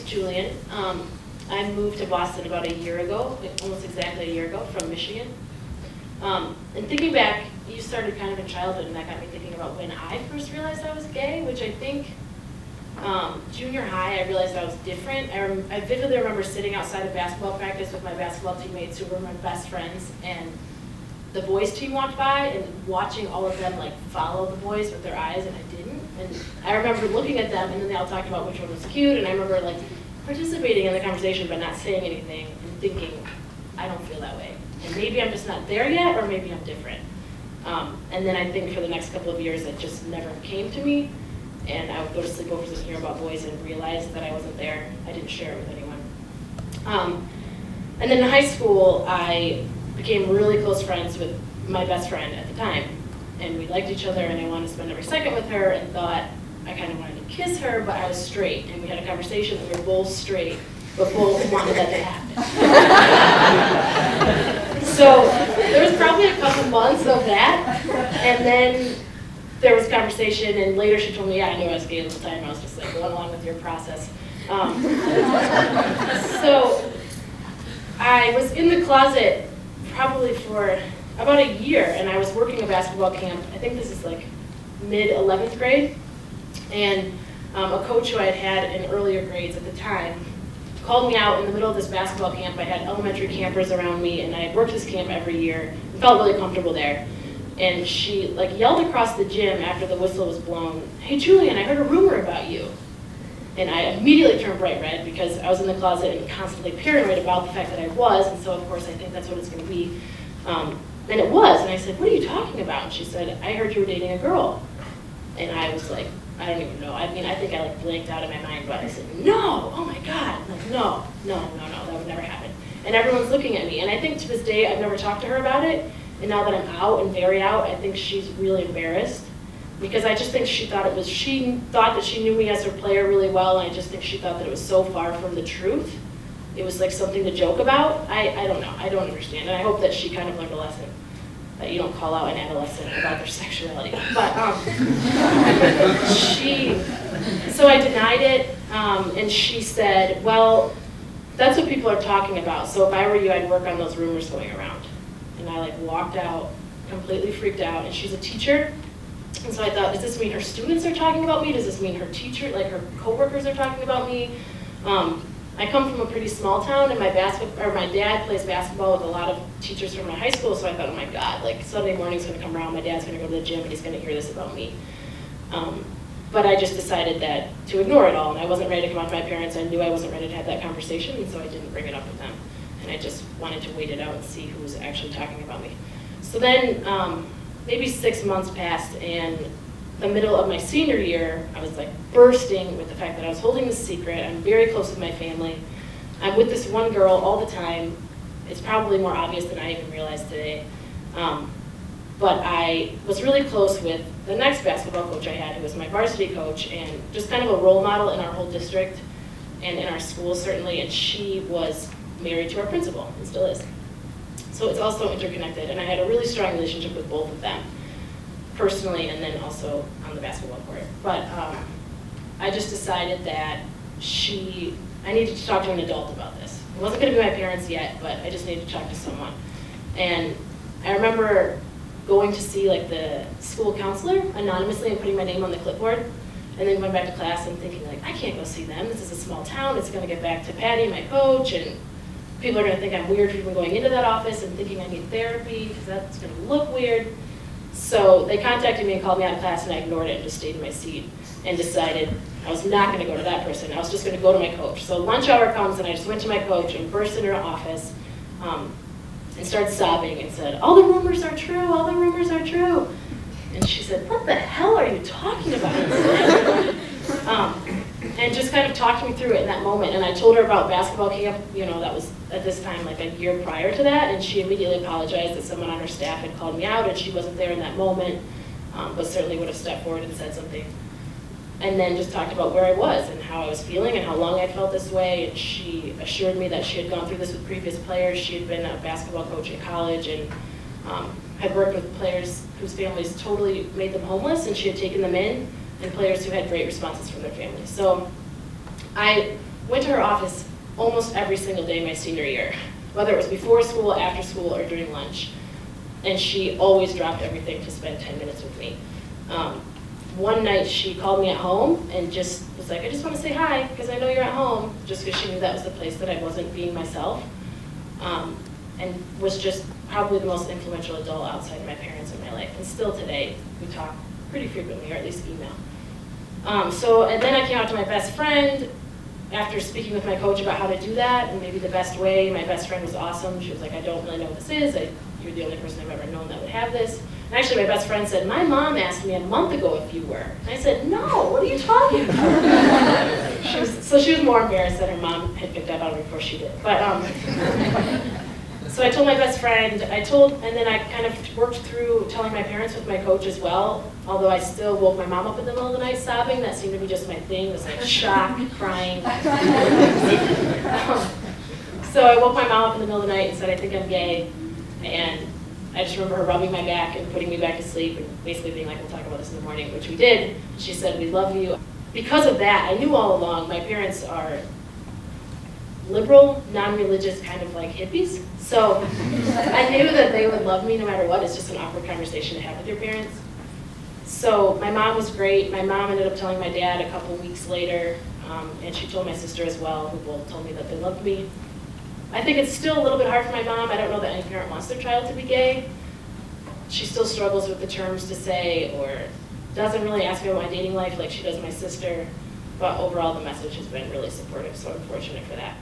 Julian. I moved to Boston about a year ago, almost exactly a year ago, from Michigan. And thinking back, you started kind of in childhood, and that got me thinking about when I first realized I was gay, which I think junior high, I realized I was different. I vividly remember sitting outside of basketball practice with my basketball teammates who were my best friends, and the boys team walked by and watching all of them like follow the boys with their eyes, and I didn't. And I remember looking at them, and then they all talked about which one was cute, and I remember like participating in the conversation but not saying anything and thinking, I don't feel that way. And maybe I'm just not there yet, or maybe I'm different. And then I think for the next couple of years it just never came to me, and I would go to sleepovers and hear about boys and realize that I wasn't there. I didn't share it with anyone. And then in high school, I became really close friends with my best friend at the time. And we liked each other, and I wanted to spend every second with her, and thought I kind of wanted to kiss her, but I was straight. And we had a conversation that we were both straight, but both wanted that to happen. So there was probably a couple months of that, and then there was conversation, and later she told me, yeah, I knew I was gay at the time. I was just like, going along with your process. So I was in the closet probably for about a year, and I was working a basketball camp. I think this is like mid-11th grade, and a coach who I had in earlier grades at the time called me out in the middle of this basketball camp. I had elementary campers around me, and I had worked this camp every year and felt really comfortable there. And she like yelled across the gym after the whistle was blown, "Hey Julian, I heard a rumor about you." And I immediately turned bright red because I was in the closet and constantly paranoid about the fact that I was, and so of course I think that's what it's going to be. And it was, and I said, "What are you talking about?" And she said, "I heard you were dating a girl." And I was like, I don't even know. I mean, I think I like blanked out of my mind, but I said, "No, oh my God." I'm like, no, that would never happen. And everyone's looking at me, and I think to this day I've never talked to her about it, and now that I'm out and very out, I think she's really embarrassed. Because I just think she thought that she knew me as her player really well, and I just think she thought that it was so far from the truth. It was like something to joke about. I don't know, I don't understand, and I hope that she kind of learned a lesson, that you don't call out an adolescent about their sexuality. But so I denied it, and she said, "Well, that's what people are talking about, so if I were you, I'd work on those rumors going around." And I like walked out, completely freaked out, and she's a teacher. And so I thought, does this mean her students are talking about me? Does this mean her teacher, like her coworkers are talking about me? I come from a pretty small town, and my dad plays basketball with a lot of teachers from my high school, so I thought, oh my God, like Sunday morning's gonna come around, my dad's gonna go to the gym, and he's gonna hear this about me. But I just decided to ignore it all, and I wasn't ready to come out to my parents. I knew I wasn't ready to have that conversation, and so I didn't bring it up with them. And I just wanted to wait it out and see who was actually talking about me. So then, maybe 6 months passed, and the middle of my senior year, I was like bursting with the fact that I was holding this secret. I'm very close with my family. I'm with this one girl all the time. It's probably more obvious than I even realized today. But I was really close with the next basketball coach I had, who was my varsity coach, and just kind of a role model in our whole district and in our school certainly, and she was married to our principal, and still is. So it's also interconnected, and I had a really strong relationship with both of them, personally and then also on the basketball court. But I just decided that I needed to talk to an adult about this. It wasn't going to be my parents yet, but I just needed to talk to someone. And I remember going to see like the school counselor anonymously and putting my name on the clipboard, and then going back to class and thinking like, I can't go see them. This is a small town. It's going to get back to Patty, my coach, and people are going to think I'm weird for even going into that office and thinking I need therapy because that's going to look weird. So they contacted me and called me out of class, and I ignored it and just stayed in my seat and decided I was not going to go to that person. I was just going to go to my coach. So lunch hour comes, and I just went to my coach and burst into her office and started sobbing and said, "All the rumors are true, all the rumors are true." And she said, "What the hell are you talking about?" And just kind of talked me through it in that moment. And I told her about basketball camp, that was at this time like a year prior to that, and she immediately apologized that someone on her staff had called me out, and she wasn't there in that moment, but certainly would have stepped forward and said something. And then just talked about where I was and how I was feeling and how long I felt this way, and she assured me that she had gone through this with previous players. She had been a basketball coach in college and had worked with players whose families totally made them homeless, and she had taken them in, and players who had great responses from their families. So I went to her office almost every single day my senior year, whether it was before school, after school, or during lunch. And she always dropped everything to spend 10 minutes with me. One night she called me at home and just was like, I just want to say hi because I know you're at home, just because she knew that was the place that I wasn't being myself. And was just probably the most influential adult outside of my parents in my life. And still today, we talk pretty frequently, or at least email. And then I came out to my best friend after speaking with my coach about how to do that, and maybe the best way. My best friend was awesome. She was like, I don't really know what this is. You're the only person I've ever known that would have this. And actually, my best friend said, my mom asked me a month ago if you were. And I said, no, what are you talking about? So she was more embarrassed that her mom had picked up on her before she did. But so I told my best friend, and then I kind of worked through telling my parents with my coach as well, although I still woke my mom up in the middle of the night sobbing. That seemed to be just my thing. It was like shock, crying. So I woke my mom up in the middle of the night and said, I think I'm gay. And I just remember her rubbing my back and putting me back to sleep and basically being like, we'll talk about this in the morning, which we did. She said, we love you. Because of that, I knew all along my parents are liberal, non-religious, kind of like hippies. So I knew that they would love me no matter what. It's just an awkward conversation to have with your parents. So my mom was great. My mom ended up telling my dad a couple weeks later, and she told my sister as well, who both told me that they loved me. I think it's still a little bit hard for my mom. I don't know that any parent wants their child to be gay. She still struggles with the terms to say, or doesn't really ask me about my dating life like she does my sister. But overall, the message has been really supportive, so I'm fortunate for that.